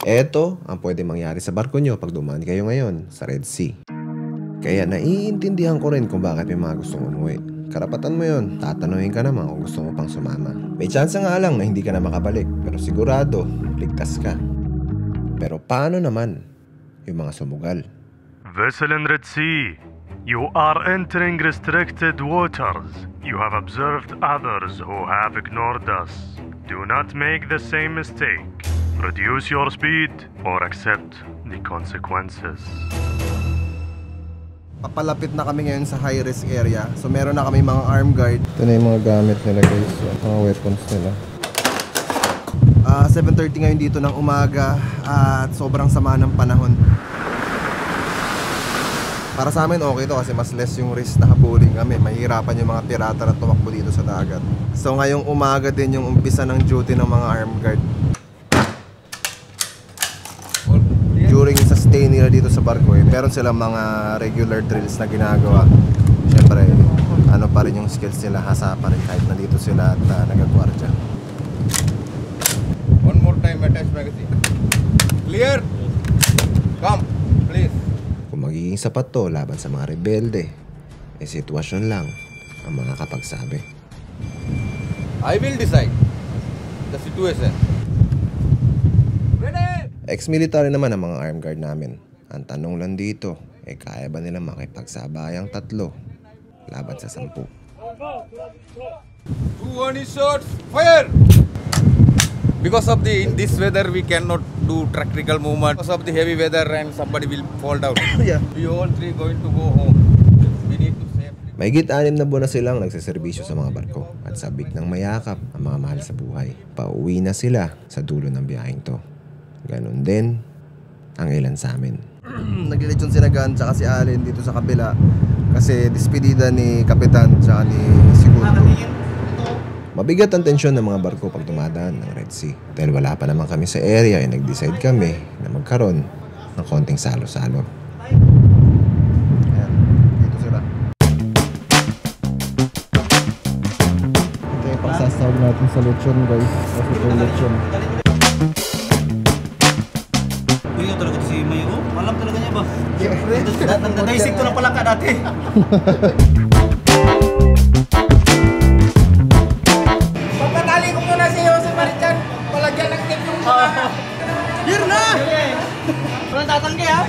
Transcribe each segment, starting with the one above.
Eto ang pwede mangyari sa barko nyo pag dumaan kayo ngayon sa Red Sea. Kaya naiintindihan ko rin kung bakit may mga gustong umuwi. Karapatan mo yon, tatanungin ka naman kung gusto mo pang sumama. May tsansa nga lang na hindi ka na makabalik, pero sigurado, ligtas ka. Pero paano naman yung mga sumugal? Vessel in Red Sea, you are entering restricted waters. You have observed others who have ignored us. Do not make the same mistake. Reduce your speed or accept the consequences. Papalapit na kami ngayon sa high-risk area. So meron na kami mga arm guard. Ito na yung mga gamit nila guys, mga weapons nila. 7:30 ngayon dito ng umaga at sobrang sama ng panahon. Para sa amin okay to kasi mas less yung risk na habulin kami. Mahirapan yung mga pirata na tumakbo dito sa dagat. So ngayong umaga din yung umpisa ng duty ng mga arm guard. During sa stay nila dito sa barko meron silang mga regular drills na ginagawa. Siyempre, ano pa rin yung skills nila, hasa pa rin kahit nandito sila at nagagwardya. One more time, attach magazine. Clear? Come, please. Kung magiging sapat to laban sa mga rebelde, sitwasyon lang ang makakapagsabi. I will decide the situation. Ex-military naman ang mga armed guard namin. Ang tanong lang dito, kaya ba nila makipagsabayang 3 laban sa 10? 2 1 shots, fire! Because of in this weather we cannot do tactical movement. Because of the heavy weather and somebody will fall down. Yeah. We all 3 going to go home. We need to save. Mahigit 6 na buwan na silang nagseserbisyo sa mga barko at sabik ng mayakap ang mga mahal sa buhay. Pauwi na sila sa dulo ng biyaheng to. Ganon din ang ilan sa amin. Naglilitsyon si Nagan tsaka si Allen dito sa kabila kasi dispedida ni Kapitan tsaka ni Segundo. Mabigat ang tensyon ng mga barko pag dumadaan ng Red Sea. Dahil wala pa naman kami sa area ay nag-decide kami na magkaroon ng konting salo-salo. Ayan, dito sila. Ito yung pagsasawag natin sa lechon guys. Kasi ito yung lechon. Kuya talaga si Mayo. Alam talaga niya ba? Siyempre. Nadaisip ko na pala ka dati. Papatali ko muna si Jose Marichan. Palagyan ng tip yung mga... Here na! Walang tatanggi ha?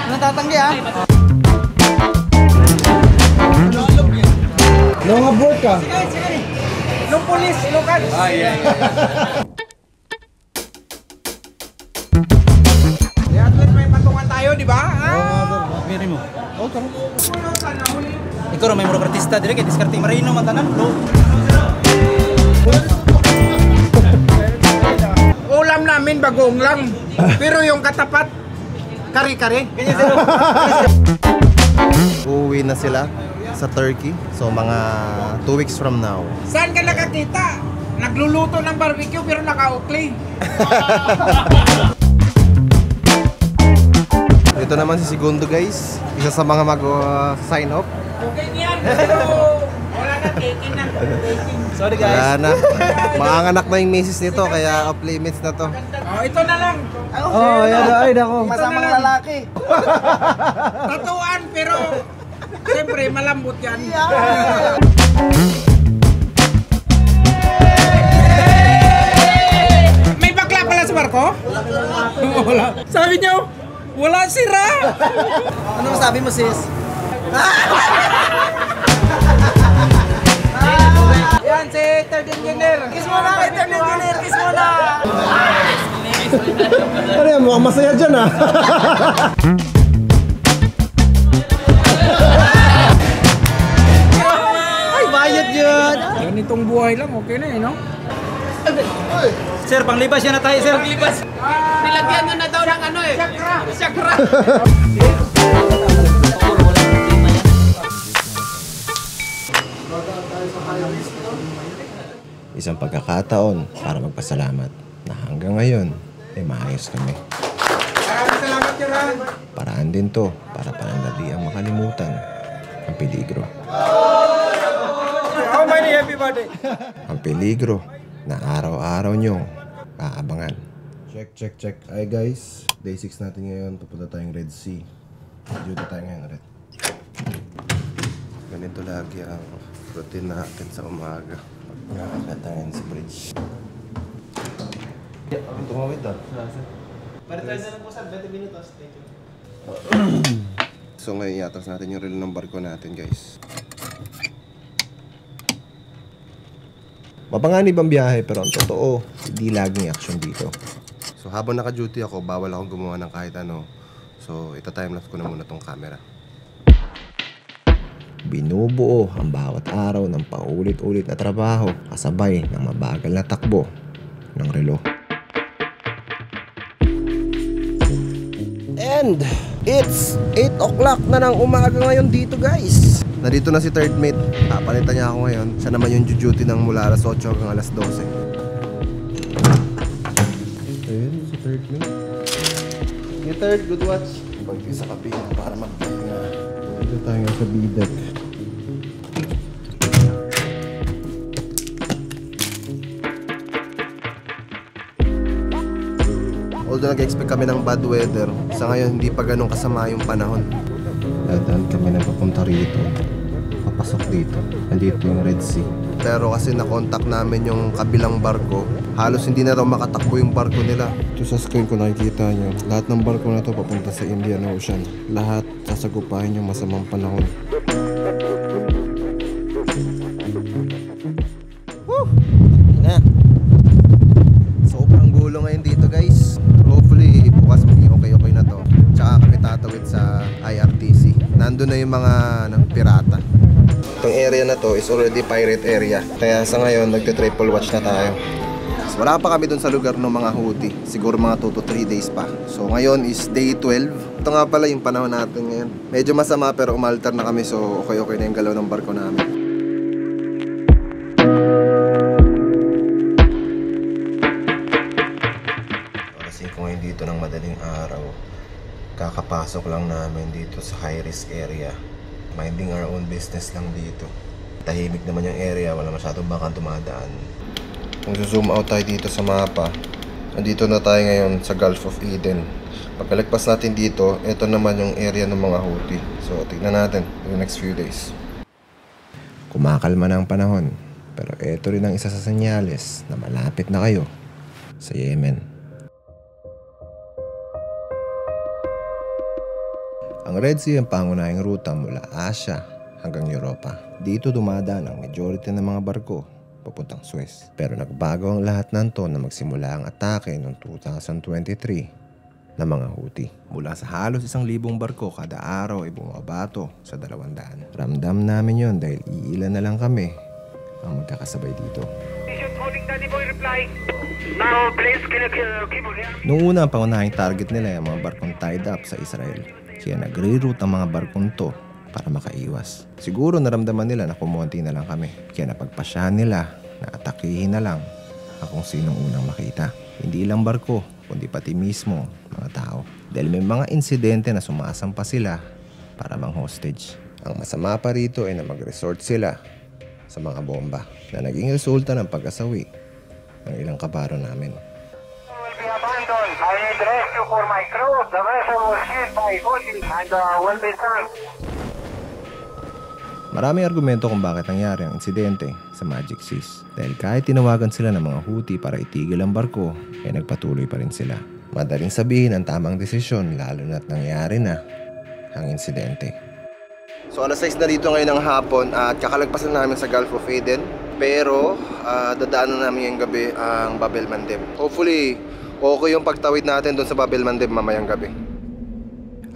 Walang tatanggi ha? Long abort ka? Sige. Nung pulis, lokal. Yeah. May patungan tayo, di ba? Miri mo. Ikaw na may murag artista dire kay diskarte marino matanan bro. Ulam namin bagong lang. Pero yung katapat, kare-kare. Uuwi na sila sa Turkey. So mga 2 weeks from now. Saan ka nakakita? Nagluluto ng barbecue pero naka-oakley. Ito naman si Segundo guys. Isa sa mga mag-sign up. Okay niyan, pero wala na taking na. Sorry guys. Wala na. Maanganak na yung misis nito kaya off limits na to. Oh, ito na lang. Oh, ay nako. Masamang lalaki. Tatuan pero siyempre malambot yan. May bakla pala sa barko? Wala. Sabi niyo, wala sira. Ano masabi mo sis? Yan si third engineer. Kiss mo na kay third engineer. Kiss mo na. Ano yan? Mukhang masaya dyan ah. Ay bayad yun. Ganitong buhay lang, okay na eh, no? Sir, panglibas yan na tayo sir. Panglibas. Nilagyan nyo na daw ng ano eh. Chakra. Isang pagkakataon para magpasalamat na hanggang ngayon ay maayos kami. Maraming salamat yun ha. Paraan din to para panandali ang makalimutan ang peligro. How many everybody? Ang peligro na araw-araw nyo aabangan. Check. Ay guys, day 6 natin ngayon. Papunta tayong Red Sea. Duty tayo ngayon, Red. Ganito lagi ang routine natin sa umaga. Pagkakala tayo sa bridge. Tumawid daw. Pare tayo na lang po sir, 20 minutos. Thank you. So ngayon iatas natin yung reel ng barko natin, guys. Mapanganib ang biyahe pero ang totoo, hindi laging action dito. So habang naka-duty ako, bawal akong gumawa ng kahit ano. So ita-timelapse ko na muna tong camera. Binubuo ang bawat araw ng paulit-ulit na trabaho kasabay ng mabagal na takbo ng relo. And it's 8 o'clock na ng umaga ngayon dito, guys. Nandito na si third mate. Papalitan niya ako ngayon. Siya naman yung duty ng mula alas 8 hanggang alas 12. Ayun, si third mate. Hey third, good watch. Pagti sa kabina para magpahinga. Dito tayo sa B-deck. Although nag-expect kami ng bad weather, sa ngayon hindi pa ganun kasama yung panahon. Dadaan kami na papunta rito. Papasok dito. Nandito yung Red Sea. Pero kasi na-contact namin yung kabilang barko, halos hindi na raw makatakbo yung barko nila. Ito sa screen ko nakikita nyo, lahat ng barko na to papunta sa Indian Ocean. Lahat sasagupahin yung masamang panahon. Woo! Na. Sobrang gulo ngayon dito, guys. Hopefully bukas maging okay na to. Tsaka kami tatawid sa IRTC. Nandun na yung mga pirata. Itong area na to is already pirate area. Kaya sa ngayon nagte-triple watch na tayo. So, wala pa kami dun sa lugar ng mga Houthi. Siguro mga 2 to 3 days pa. So ngayon is day 12. Ito nga pala yung panahon natin ngayon. Medyo masama pero umalter na kami. So okay na yung galaw ng barko namin. Ngayon dito ng madaling araw, kakapasok lang namin dito sa high risk area. Minding our own business lang dito. Tahimik naman yung area, wala masyadong bakang tumadaan. Kung zoom out tayo dito sa mapa, nandito na tayo ngayon sa Gulf of Eden. Pagkalagpas natin dito, ito naman yung area ng mga Houthi. So tignan natin in the next few days. Kumakalma na ang panahon, pero ito rin ang isa sa senyales na malapit na kayo sa Yemen. Ang Red Sea ang pangunahing ruta mula Asia hanggang Europa. Dito dumadaan ang majority ng mga barko papuntang Suez. Pero nagbago ang lahat nanto na magsimula ang atake noong 2023 ng mga Houthi. Mula sa halos 1,000 barko kada araw ay bumabato sa 200. Ramdam namin yon dahil iilan na lang kami ang magkakasabay dito. Noong una ang pangunahing target nila ay mga barkong tied up sa Israel. Kaya nagre-route ang mga barkong to para makaiwas. Siguro naramdaman nila na kumonti na lang kami. Kaya napagpasyahan nila na atakihin na lang ang kung sinong unang makita. Hindi lang barko, kundi pati mismo mga tao. Dahil may mga insidente na sumasampa sila para mang hostage. Ang masama pa rito ay na mag-resort sila sa mga bomba na naging resulta ng pag-asawi ng ilang kabaro namin. I need rescue for my crew. The vessel was hit by Houthi and will be served. Maraming argumento kung bakit nangyari ang insidente sa Magic Seas. Dahil kahit tinawagan sila ng mga Houthi para itigil ang barko, ay nagpatuloy pa rin sila. Madaling sabihin ang tamang desisyon lalo na't nangyari na ang insidente. So alas 6 na dito ngayon ng hapon at kakalagpasan namin sa Gulf of Eden. Pero dadaanan namin yung gabi ang Bab el-Mandeb. Hopefully okay yung pagtawid natin doon sa Bab el-Mandeb mamayang gabi.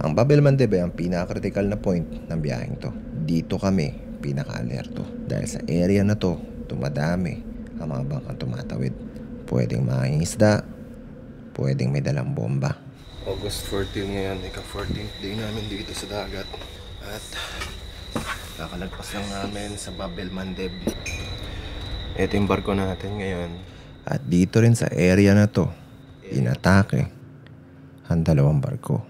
Ang Bab el-Mandeb ay ang pinaka-critical na point ng biyaheng to. Dito kami pinaka-alerto. Dahil sa area na to, tumadami ang mga bangkang tumatawid. Pwedeng mangingisda, pwedeng may dalang bomba. August 14 ngayon, ika-14th day namin dito sa dagat. At kakalagpas lang namin sa Bab el-Mandeb. Ito yung barko natin ngayon. At dito rin sa area na to, inatake ang 2 barko.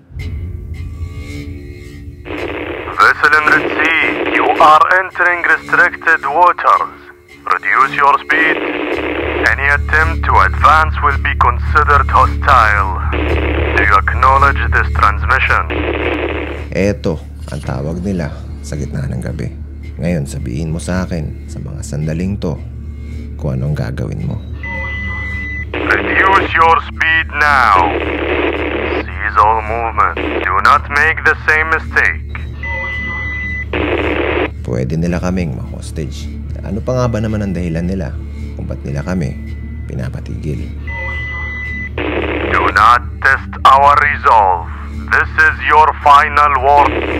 Vessel in Red Sea, you are entering restricted waters. Reduce your speed. Any attempt to to advance will be considered hostile. Do you acknowledge this transmission? Eto ang tawag nila sa gitna ng gabi. Ngayon sabihin mo sa akin sa mga sandaling to kung anong gagawin mo. Reduce your speed now. Seize all movement. Do not make the same mistake. Pwede nila kaming ma-hostage. Ano pa nga ba naman ang dahilan nila kung ba't nila kami pinapatigil? Do not test our resolve. This is your final warning.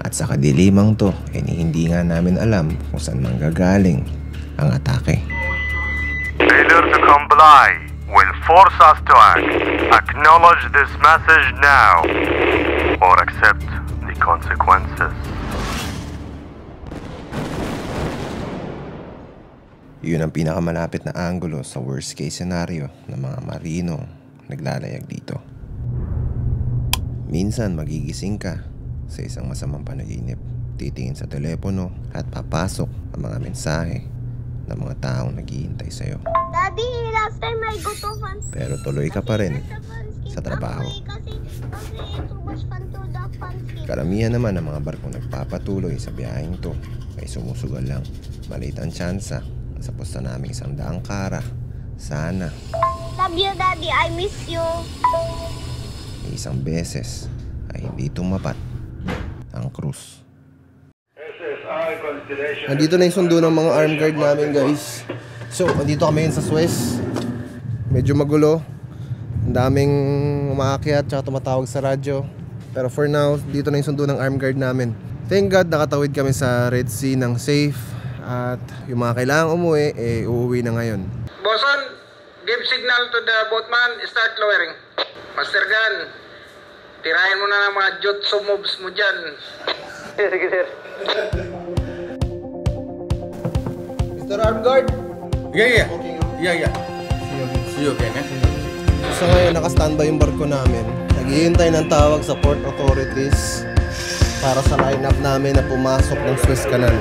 At sa kadilimang to, hindi nga namin alam kung saan manggagaling ang atake. Failure to comply will force us to act. Acknowledge this message now or accept the consequences. Yun ang pinakamalapit na anggulo sa worst case scenario ng mga marino naglalayag dito. Minsan magigising ka sa isang masamang panaginip, titingin sa telepono at papasok ang mga mensahe ng mga taong naghihintay sa'yo. Daddy, last time I go to Fancy. Pero tuloy ka pa rin sa trabaho. Kasi ito was fun to the Fancy. Karamihan naman ng mga barkong nagpapatuloy sa biyaheng to ay sumusugal lang. Maliit ang tsansa na sa pusta naming 100 kara. Sana Love you, Daddy. I miss you. isang beses ay hindi tumapat ang krus. Andito na yung sundo ng mga armed guard namin, guys. So, andito kami sa Suez. Medyo magulo. Ang daming umaakyat tsaka tumatawag sa radyo. Pero for now, dito na yung sundo ng armed guard namin. Thank God, nakatawid kami sa Red Sea ng safe. At yung mga kailangang umuwi, uuwi na ngayon. Boson, give signal to the boatman, start lowering. Master Gun, tirahin mo na ng mga jutsu moves mo dyan. Sige, sir. Mr. Armed Guard! Yeah. See you again, So ngayon, naka-standby yung barko namin. Naghihintay ng tawag sa port authorities para sa line-up namin na pumasok ng Suez Canal.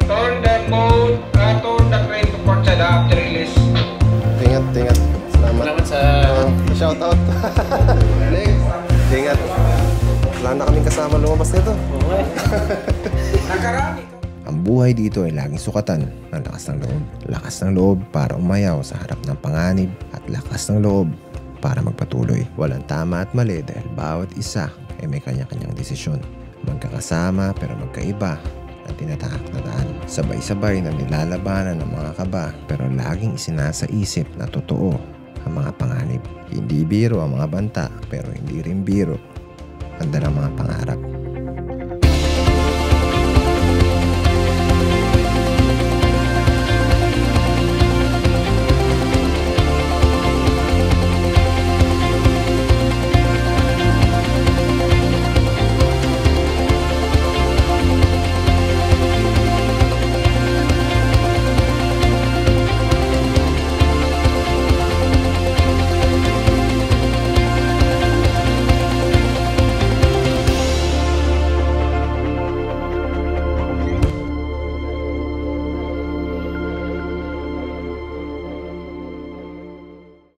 Turn the boat, turn the crane to port side after release. Tingat. Salamat. Salamat sa... Shoutout. Next. Tingat. Wala na kaming kasama lumabas nito. Nakarami. Ang buhay dito ay laging sukatan ng lakas ng loob. Lakas ng loob para umayaw sa harap ng panganib at lakas ng loob para magpatuloy. Walang tama at mali dahil bawat isa ay may kanya-kanyang desisyon. Magkakasama pero magkaiba ang tinatahak na daan. Sabay-sabay na nilalabanan ng mga kaba pero laging isinasa isip na totoo ang mga panganib. Hindi biro ang mga banta pero hindi rin biro ang dalang mga pangarap.